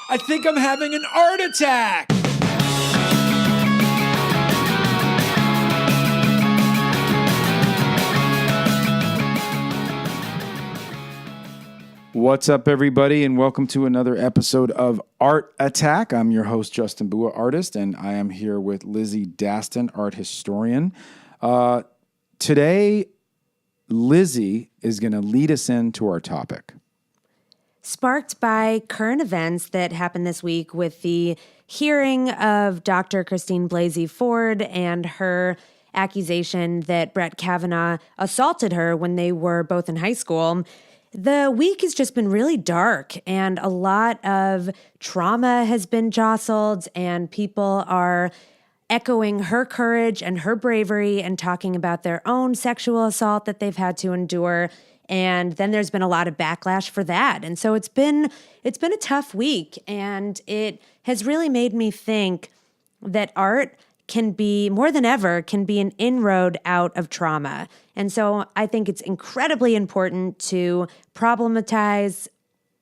I think I'm having an art attack. What's up, everybody, and welcome to another episode of Art Attack. I'm your host, Justin BUA, artist, and I am here with Lizy Dastin, art historian. Today, Lizy is going to lead us into our topic. Sparked by current events that happened this week with the hearing of Dr. Christine Blasey Ford and her accusation that Brett Kavanaugh assaulted her when they were both in high school. The week has just been really dark, and a lot of trauma has been jostled, and people are echoing her courage and her bravery and talking about their own sexual assault that they've had to endure. And then there's been a lot of backlash for that. And so it's been a tough week, and it has really made me think that art can be, more than ever, can be an inroad out of trauma. And so I think it's incredibly important to problematize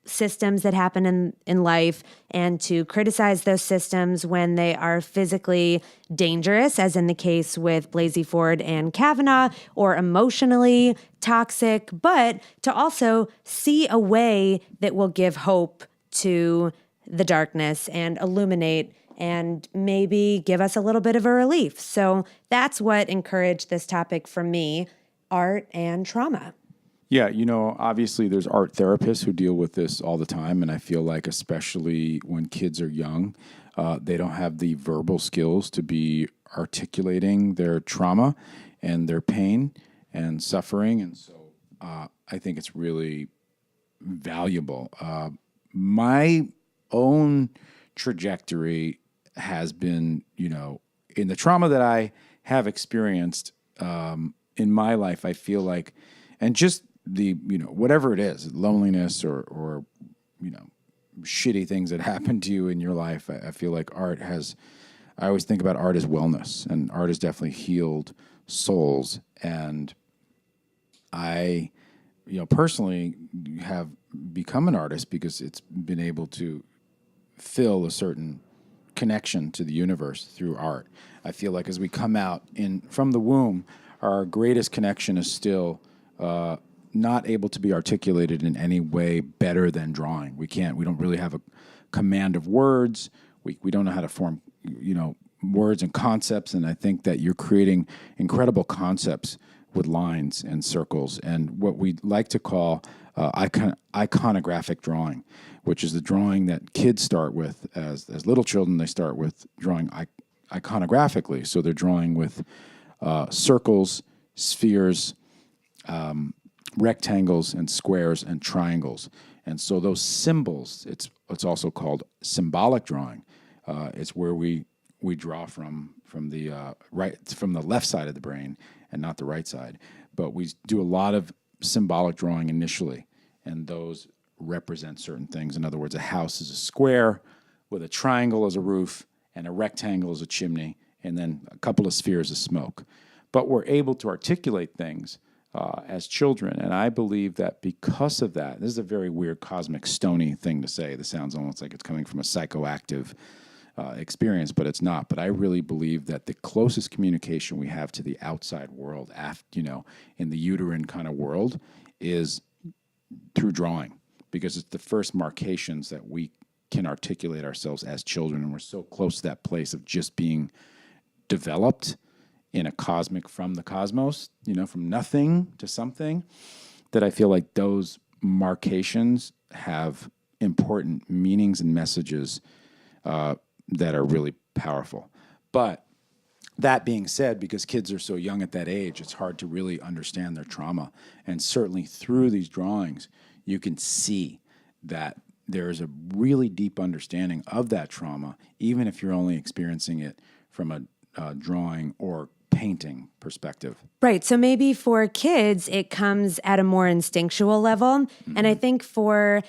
systems that happen in life and to criticize those systems when they are physically dangerous, as in the case with Blasey Ford and Kavanaugh, or emotionally toxic, but to also see a way that will give hope to the darkness and illuminate and maybe give us a little bit of a relief. So that's what encouraged this topic for me, art and trauma. Yeah, obviously there's art therapists who deal with this all the time, and I feel like especially when kids are young, they don't have the verbal skills to be articulating their trauma and their pain and suffering, and so I think it's really valuable. My own trajectory has been, in the trauma that I have experienced in my life, I feel like, and just the, whatever it is, loneliness or shitty things that happen to you in your life, I feel like I always think about art as wellness, and art has definitely healed souls. And I, personally have become an artist because it's been able to fill a certain connection to the universe through art. I feel like as we come out from the womb, our greatest connection is still not able to be articulated in any way better than drawing. We don't really have a command of words. We don't know how to form, words and concepts. And I think that you're creating incredible concepts with lines and circles and what we like to call iconographic drawing, which is the drawing that kids start with as little children. They start with drawing iconographically. So they're drawing with circles, spheres, rectangles, and squares and triangles. And so those symbols, it's also called symbolic drawing. It's where we draw from the left side of the brain and not the right side. But we do a lot of symbolic drawing initially, and those represent certain things. In other words, a house is a square with a triangle as a roof and a rectangle as a chimney, and then a couple of spheres of smoke. But we're able to articulate things as children, and I believe that because of that, this is a very weird cosmic stony thing to say. This sounds almost like it's coming from a psychoactive experience, but it's not. But I really believe that the closest communication we have to the outside world, in the uterine kind of world, is through drawing, because it's the first marcations that we can articulate ourselves as children, and we're so close to that place of just being developed in a cosmic, from the cosmos, from nothing to something, that I feel like those marcations have important meanings and messages that are really powerful. But that being said, because kids are so young at that age, it's hard to really understand their trauma. And certainly through these drawings, you can see that there is a really deep understanding of that trauma, even if you're only experiencing it from a drawing or painting perspective. Right. So maybe for kids, it comes at a more instinctual level. Mm-hmm. And I think for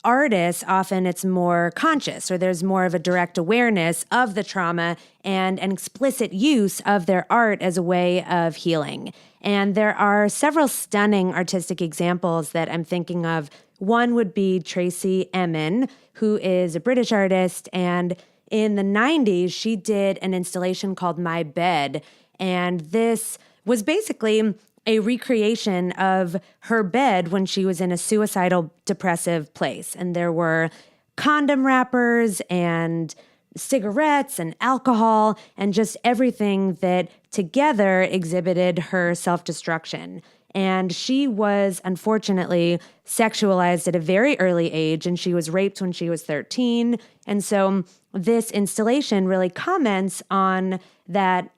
artists, often it's more conscious, or there's more of a direct awareness of the trauma and an explicit use of their art as a way of healing. And there are several stunning artistic examples that I'm thinking of One would be Tracy Emin, who is a British artist, and in the 90s, she did an installation called My Bed, and this was basically a recreation of her bed when she was in a suicidal, depressive place. And there were condom wrappers and cigarettes and alcohol and just everything that together exhibited her self-destruction. And she was unfortunately sexualized at a very early age, and she was raped when she was 13. And so this installation really comments on that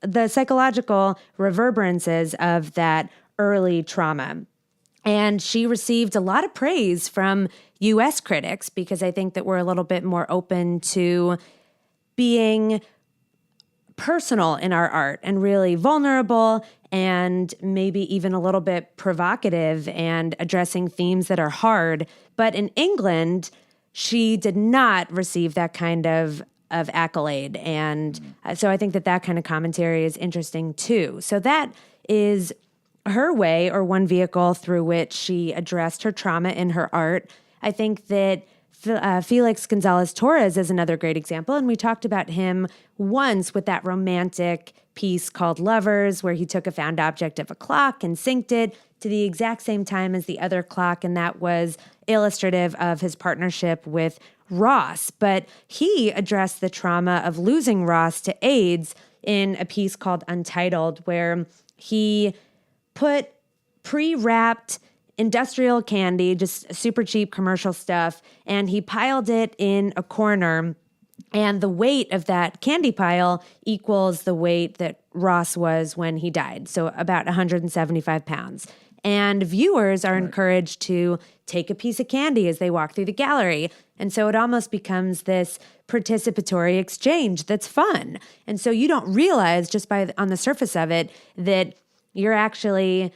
the psychological reverberances of that early trauma. And she received a lot of praise from US critics because I think that we're a little bit more open to being personal in our art and really vulnerable and maybe even a little bit provocative and addressing themes that are hard. But in England, she did not receive that kind of accolade. And so I think that kind of commentary is interesting too. So that is her way, or one vehicle through which she addressed her trauma in her art. I think that Felix Gonzalez Torres is another great example, and we talked about him once with that romantic piece called Lovers, where he took a found object of a clock and synced it to the exact same time as the other clock, and that was illustrative of his partnership with Ross. But he addressed the trauma of losing Ross to AIDS in a piece called Untitled, where he put pre-wrapped industrial candy, just super cheap commercial stuff, and he piled it in a corner. And the weight of that candy pile equals the weight that Ross was when he died, so about 175 pounds. And viewers are encouraged to take a piece of candy as they walk through the gallery. And so it almost becomes this participatory exchange that's fun. And so you don't realize just on the surface of it that you're actually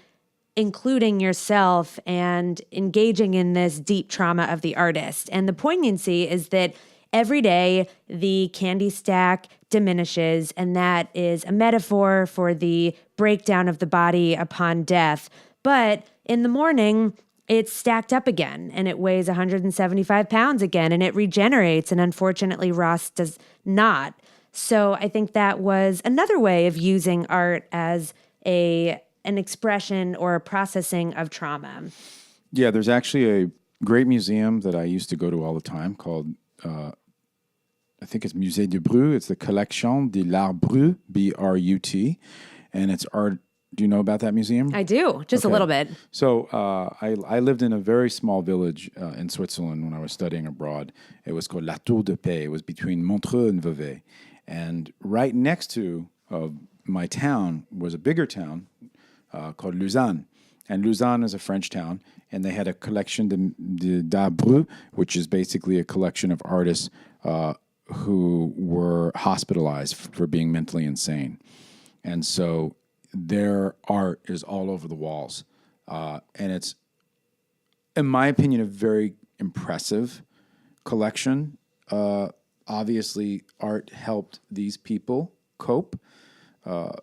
including yourself and engaging in this deep trauma of the artist. And the poignancy is that every day the candy stack diminishes, and that is a metaphor for the breakdown of the body upon death. But in the morning, it's stacked up again, and it weighs 175 pounds again, and it regenerates, and unfortunately Ross does not. So I think that was another way of using art as an expression or a processing of trauma. Yeah, there's actually a great museum that I used to go to all the time called, I think it's Musée du Brut. It's the Collection de l'Art Brut, B-R-U-T. And it's art. Do you know about that museum? I do, just a little bit. So I lived in a very small village in Switzerland when I was studying abroad. It was called La Tour de Paix. It was between Montreux and Vevey. And right next to my town was a bigger town called Lausanne. And Lausanne is a French town, and they had a collection d'art brut, which is basically a collection of artists who were hospitalized for being mentally insane. And so their art is all over the walls. And it's, in my opinion, a very impressive collection. Obviously, art helped these people cope.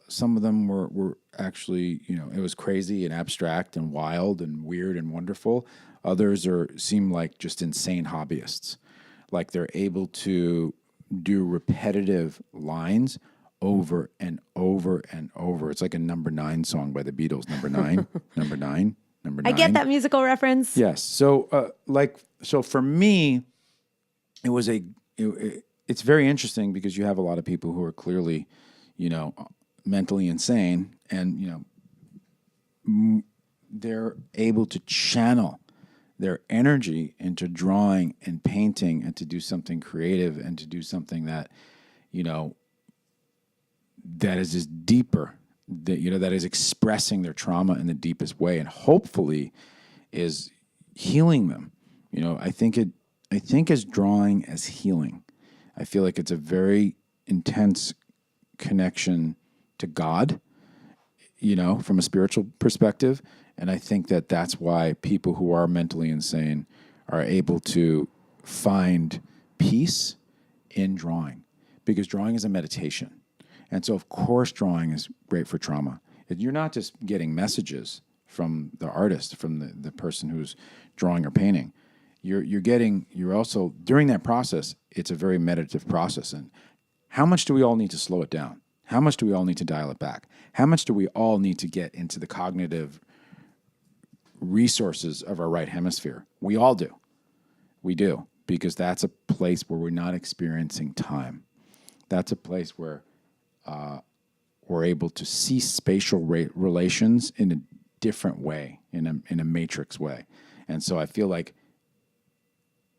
Some of them were actually, it was crazy and abstract and wild and weird and wonderful. Others seem like just insane hobbyists. Like they're able to do repetitive lines over and over and over. It's like a Number 9 song by the Beatles. Number 9, number 9, number 9. I get that musical reference. Yes. So, so for me, it's very interesting because you have a lot of people who are clearly, mentally insane, and they're able to channel their energy into drawing and painting and to do something creative and to do something that, that is just deeper, that is expressing their trauma in the deepest way and hopefully is healing them. I think as drawing as healing. I feel like it's a very intense connection to God, from a spiritual perspective. And I think that that's why people who are mentally insane are able to find peace in drawing, because drawing is a meditation. And so, of course, drawing is great for trauma. You're not just getting messages from the artist, from the person who's drawing or painting. You're also, during that process, it's a very meditative process. And how much do we all need to slow it down? How much do we all need to dial it back? How much do we all need to get into the cognitive resources of our right hemisphere? We all do. We do, because that's a place where we're not experiencing time. That's a place where we're able to see spatial relations in a different way, in a matrix way. And so I feel like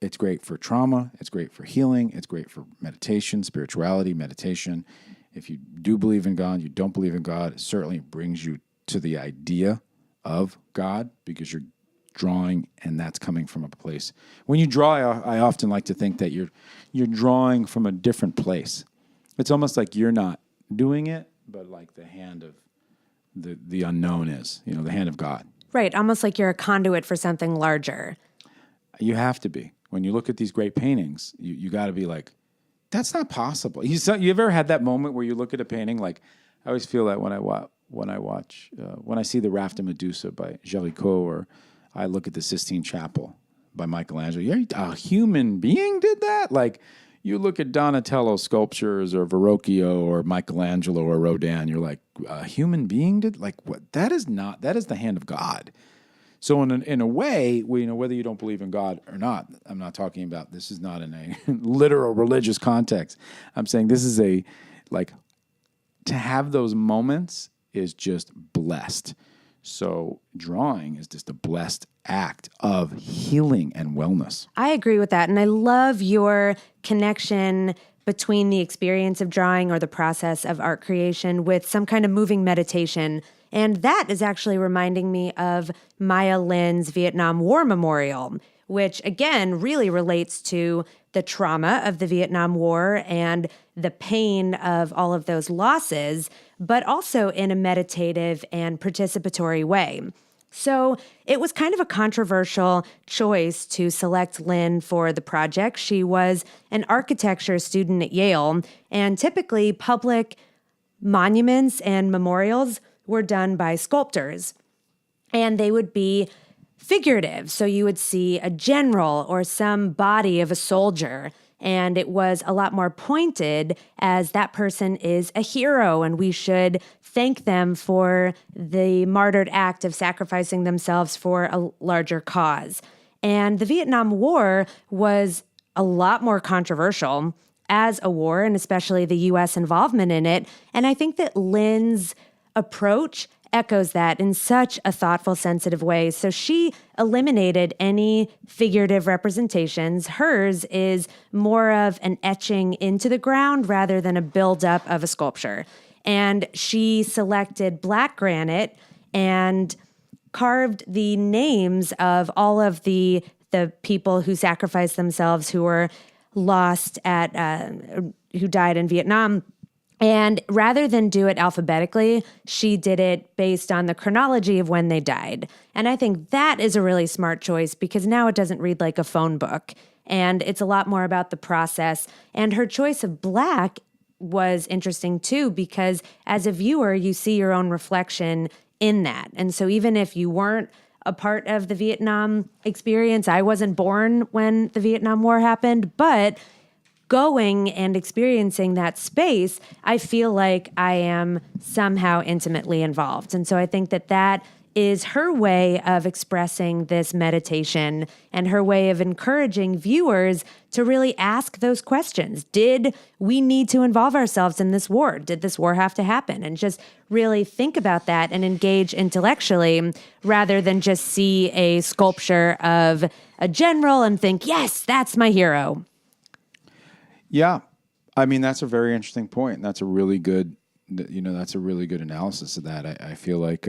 it's great for trauma. It's great for healing. It's great for meditation, spirituality, meditation. If you do believe in God, you don't believe in God, it certainly brings you to the idea of God, because you're drawing, and that's coming from a place. When you draw, I often like to think that you're drawing from a different place. It's almost like you're not doing it, but like the hand of the unknown is, the hand of God. Right, almost like you're a conduit for something larger. You have to be. When you look at these great paintings, you got to be like, that's not possible. You ever had that moment where you look at a painting? Like, I always feel that when I see the Raft of Medusa by Géricault, or I look at the Sistine Chapel by Michelangelo. A human being did that? Like, you look at Donatello's sculptures, or Verrocchio, or Michelangelo, or Rodin. You're like, a human being did? Like, what? That is the hand of God. So in a way, whether you don't believe in God or not, I'm not talking about, this is not in a literal religious context. I'm saying this is to have those moments is just blessed. So drawing is just a blessed act of healing and wellness. I agree with that. And I love your connection between the experience of drawing or the process of art creation with some kind of moving meditation. And that is actually reminding me of Maya Lin's Vietnam War Memorial, which again really relates to the trauma of the Vietnam War and the pain of all of those losses, but also in a meditative and participatory way. So it was kind of a controversial choice to select Lynn for the project. She was an architecture student at Yale, and typically public monuments and memorials were done by sculptors, and they would be figurative. So you would see a general or some body of a soldier, and it was a lot more pointed, as that person is a hero and we should thank them for the martyred act of sacrificing themselves for a larger cause. And the Vietnam War was a lot more controversial as a war, and especially the U.S. involvement in it. And I think that Lynn's approach echoes that in such a thoughtful, sensitive way. So she eliminated any figurative representations. Hers is more of an etching into the ground rather than a buildup of a sculpture. And she selected black granite and carved the names of all of the people who sacrificed themselves, who were lost who died in Vietnam. And rather than do it alphabetically, she did it based on the chronology of when they died. And I think that is a really smart choice, because now it doesn't read like a phone book. And it's a lot more about the process. And her choice of black was interesting too, because as a viewer, you see your own reflection in that. And so even if you weren't a part of the Vietnam experience, I wasn't born when the Vietnam War happened, but going and experiencing that space, I feel like I am somehow intimately involved. And so I think that that is her way of expressing this meditation and her way of encouraging viewers to really ask those questions. Did we need to involve ourselves in this war? Did this war have to happen? And just really think about that and engage intellectually, rather than just see a sculpture of a general and think, yes, that's my hero. Yeah. I mean, that's a very interesting point. And that's a really good, that's a really good analysis of that. I feel like,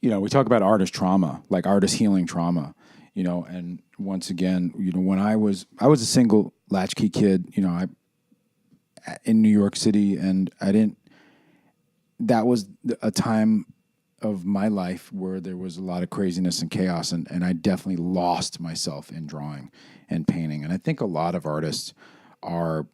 we talk about artist trauma, like artist healing trauma, and once again, when I was a single latchkey kid, in New York City, and that was a time of my life where there was a lot of craziness and chaos, and I definitely lost myself in drawing and painting. And I think a lot of artists are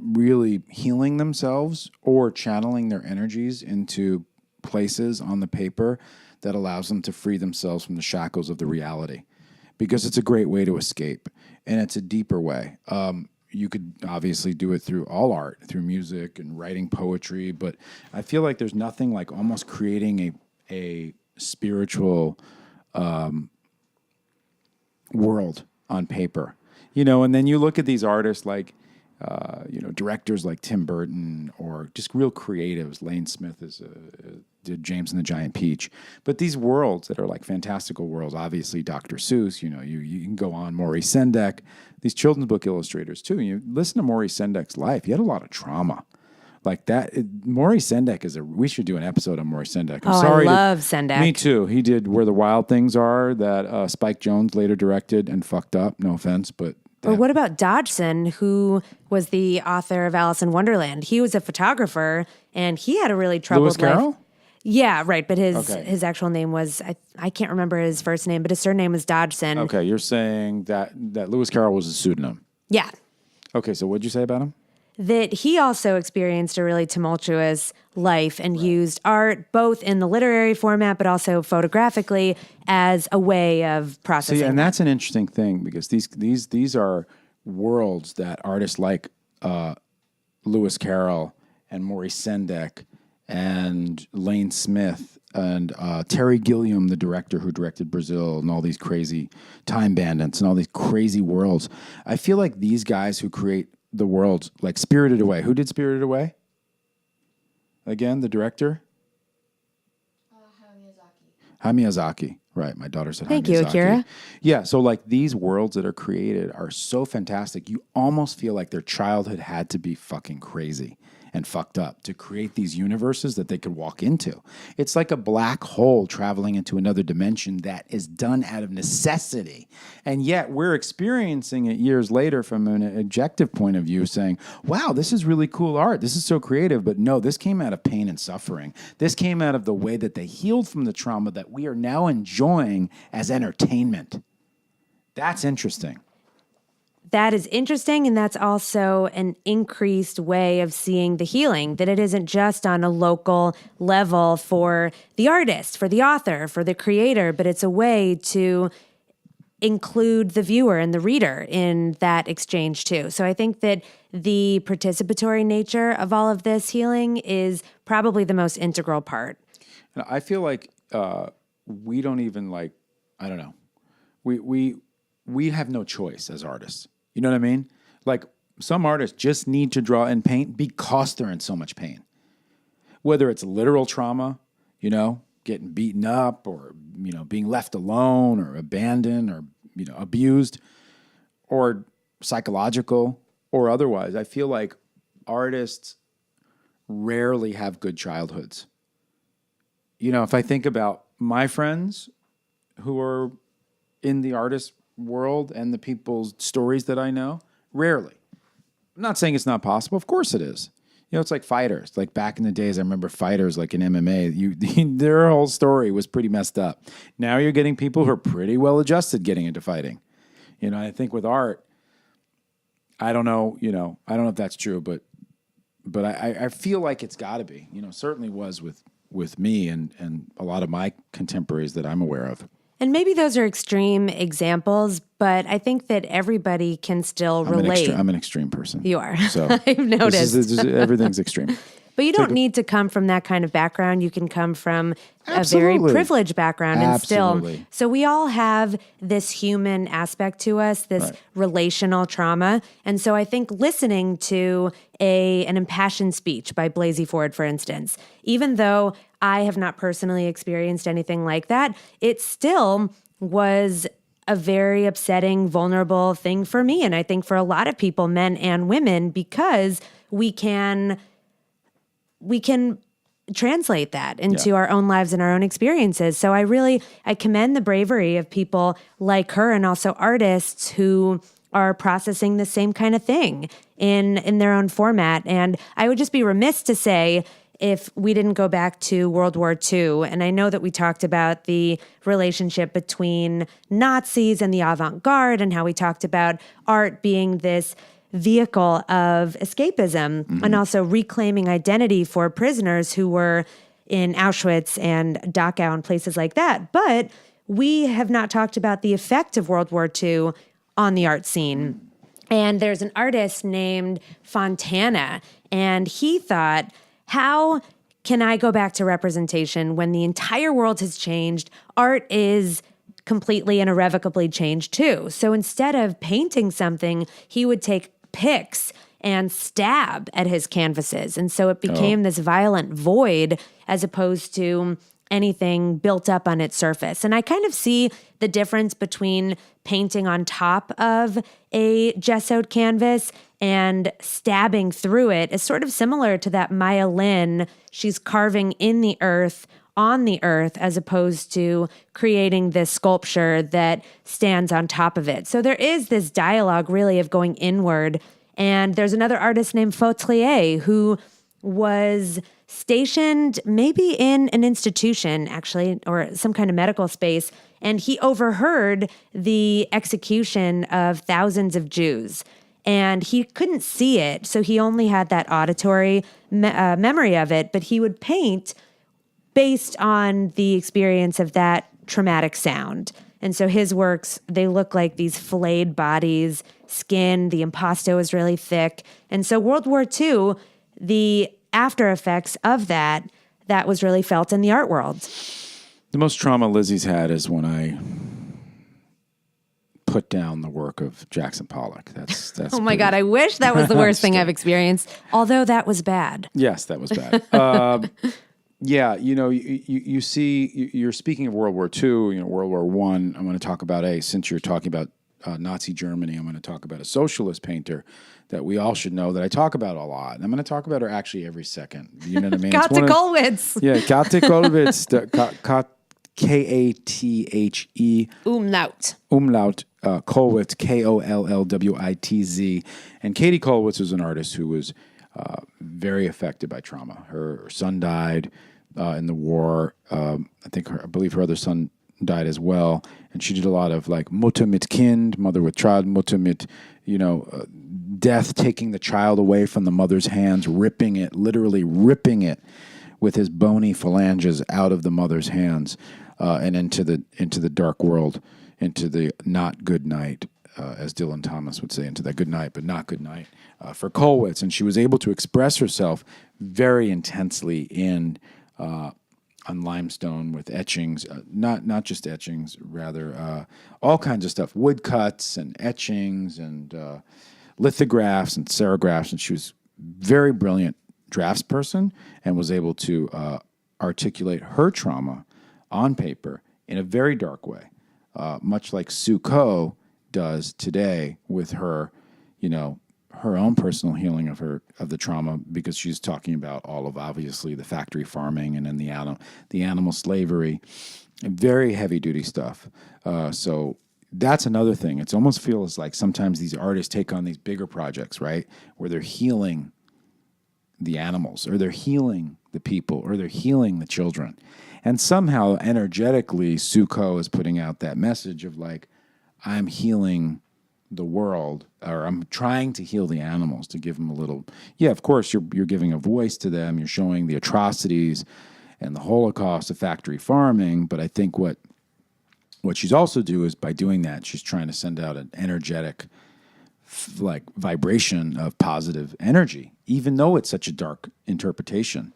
really healing themselves or channeling their energies into places on the paper that allows them to free themselves from the shackles of the reality, because it's a great way to escape, and it's a deeper way. You could obviously do it through all art, through music and writing poetry, but I feel like there's nothing like almost creating a spiritual world on paper, and then you look at these artists like, directors like Tim Burton, or just real creatives. Lane Smith did James and the Giant Peach. But these worlds that are like fantastical worlds, obviously Dr. Seuss, you can go on, Maurice Sendak, these children's book illustrators too. You listen to Maurice Sendak's life. He had a lot of trauma. Like that, Maurice Sendak we should do an episode on Maurice Sendak. I'm sorry. I love Sendak. Me too. He did Where the Wild Things Are, that Spike Jonze later directed and fucked up. No offense, but... Or what about Dodgson, who was the author of Alice in Wonderland? He was a photographer, and he had a really troubled Lewis Carroll? life. Yeah, right. But his actual name was, I can't remember his first name, but his surname was Dodgson. Okay, you're saying that Lewis Carroll was a pseudonym. Yeah. Okay, so what'd you say about him? That he also experienced a really tumultuous life and used art both in the literary format but also photographically as a way of processing. See, and that's an interesting thing, because these are worlds that artists like Lewis Carroll and Maurice Sendak and Lane Smith and Terry Gilliam, the director who directed Brazil, and all these crazy Time Bandits and all these crazy worlds. I feel like these guys who create the world, like Spirited Away. Who did Spirited Away? Again, the director? Hayao Miyazaki. Right, my daughter said Thank Hayao you, Miyazaki. Akira. Yeah, so like these worlds that are created are so fantastic. You almost feel like their childhood had to be fucking crazy and fucked up to create these universes that they could walk into. It's like a black hole traveling into another dimension that is done out of necessity. And yet we're experiencing it years later from an objective point of view, saying, wow, this is really cool art. This is so creative. But no, this came out of pain and suffering. This came out of the way that they healed from the trauma that we are now enjoying as entertainment. That's interesting. That is interesting, and that's also an increased way of seeing the healing, that it isn't just on a local level for the artist, for the author, for the creator, but it's a way to include the viewer and the reader in that exchange too. So I think that the participatory nature of all of this healing is probably the most integral part. And I feel like we don't even like, I don't know, we have no choice as artists. You know what I mean? Like some artists just need to draw in pain because they're in so much pain. Whether it's literal trauma, getting beaten up, or, being left alone or abandoned or, abused, or psychological or otherwise. I feel like artists rarely have good childhoods. If I think about my friends who are in the artist world and the people's stories that I know, rarely. I'm not saying it's not possible. Of course it is. It's like fighters. Like back in the days, I remember fighters like in MMA, their whole story was pretty messed up. Now you're getting people who are pretty well adjusted getting into fighting. I think with art, I don't know, I don't know if that's true, but I feel like it's got to be. Certainly was with me and a lot of my contemporaries that I'm aware of. And maybe those are extreme examples, but I think that everybody can still relate. I'm an extreme person. You are. So I've noticed. Everything's extreme. But you don't need to come from that kind of background. You can come from Absolutely. a very privileged background and Absolutely. still. So we all have this human aspect to us, this Right. relational trauma. And so I think listening to an impassioned speech by Blasey Ford, for instance, even though I have not personally experienced anything like that, it still was a very upsetting, vulnerable thing for me. And I think for a lot of people, men and women, because we can translate that into our own lives and our own experiences. So I commend the bravery of people like her and also artists who are processing the same kind of thing in their own format. And I would just be remiss to say, if we didn't go back to World War II, and I know that we talked about the relationship between Nazis and the avant-garde and how we talked about art being this vehicle of escapism and also reclaiming identity for prisoners who were in Auschwitz and Dachau and places like that. But we have not talked about the effect of World War II on the art scene. And there's an artist named Fontana, and he thought, how can I go back to representation when the entire world has changed? Art is completely and irrevocably changed too. So instead of painting something, he would take picks and stab at his canvases. And so it became this violent void as opposed to anything built up on its surface. And I kind of see the difference between painting on top of a gessoed canvas and stabbing through it is sort of similar to that Maya Lin. She's carving in the earth, on the earth, as opposed to creating this sculpture that stands on top of it. So there is this dialogue really of going inward. And there's another artist named Fautrier who was stationed maybe in an institution, actually, or some kind of medical space, and he overheard the execution of thousands of Jews. And he couldn't see it, so he only had that auditory memory of it, but he would paint based on the experience of that traumatic sound. And so his works, they look like these filleted bodies, skin, the impasto is really thick. And so World War II, the after effects of that was really felt in the art world. The most trauma Lizzie's had is when I put down the work of Jackson Pollock. That's oh my God, I wish that was the worst thing I've experienced, although that was bad. Yes, that was bad. Yeah, you see, you're speaking of World War II, World War I. I'm going to talk about since you're talking about Nazi Germany, I'm going to talk about a socialist painter that we all should know that I talk about a lot. And I'm going to talk about her actually every second. You know what I mean? Kate Kollwitz. Yeah, Kate Kollwitz. Kathe. Umlaut. Kollwitz, Kollwitz. And Katie Kollwitz was an artist who was very affected by trauma. Her son died in the war. I believe her other son died as well. And she did a lot of like Mutter mit Kind, mother with child, Mutter mit, death, taking the child away from the mother's hands, literally ripping it with his bony phalanges out of the mother's hands and into the dark world, into the not good night, as Dylan Thomas would say, into that good night, but not good night for Kollwitz. And she was able to express herself very intensely on limestone with etchings, not just etchings, rather all kinds of stuff, woodcuts and etchings and lithographs and serigraphs. And she was very brilliant draftsperson and was able to articulate her trauma on paper in a very dark way, much like Sue Coe does today with her, her own personal healing of the trauma, because she's talking about all of obviously the factory farming and then the animal slavery, and very heavy duty stuff. So that's another thing. It almost feels like sometimes these artists take on these bigger projects, right, where they're healing the animals, or they're healing the people, or they're healing the children, and somehow energetically, Sue Coe is putting out that message of like, I'm healing the world, or I'm trying to heal the animals, to give them a little, of course you're giving a voice to them, you're showing the atrocities and the Holocaust of factory farming, but I think what she's also doing is, by doing that, she's trying to send out an energetic vibration of positive energy, even though it's such a dark interpretation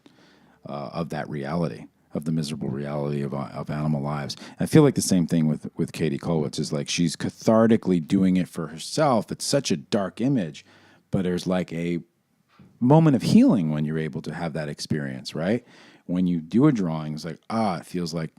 of that reality, of the miserable reality of animal lives. And I feel like the same thing with Katie Kollwitz is like she's cathartically doing it for herself. It's such a dark image, but there's like a moment of healing when you're able to have that experience, right? When you do a drawing, it's like, it feels like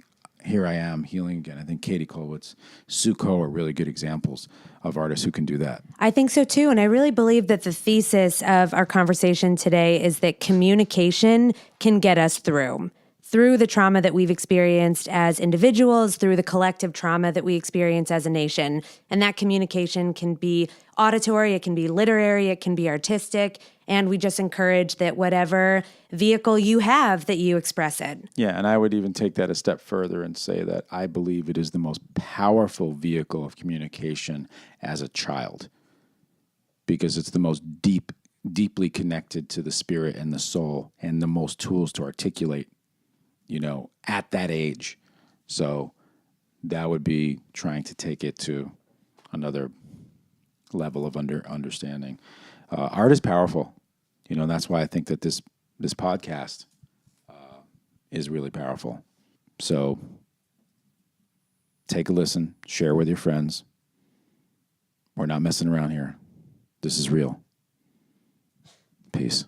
here I am healing again. I think Katie Kollwitz, Sue Coe are really good examples of artists who can do that. I think so too. And I really believe that the thesis of our conversation today is that communication can get us through the trauma that we've experienced as individuals, through the collective trauma that we experience as a nation. And that communication can be auditory, it can be literary, it can be artistic. And we just encourage that whatever vehicle you have, that you express it. Yeah, and I would even take that a step further and say that I believe it is the most powerful vehicle of communication as a child, because it's the most deeply connected to the spirit and the soul, and the most tools to articulate at that age. So that would be trying to take it to another level of understanding. Art is powerful, and that's why I think that this podcast is really powerful. So take a listen, share with your friends. We're not messing around here. This is real. Peace.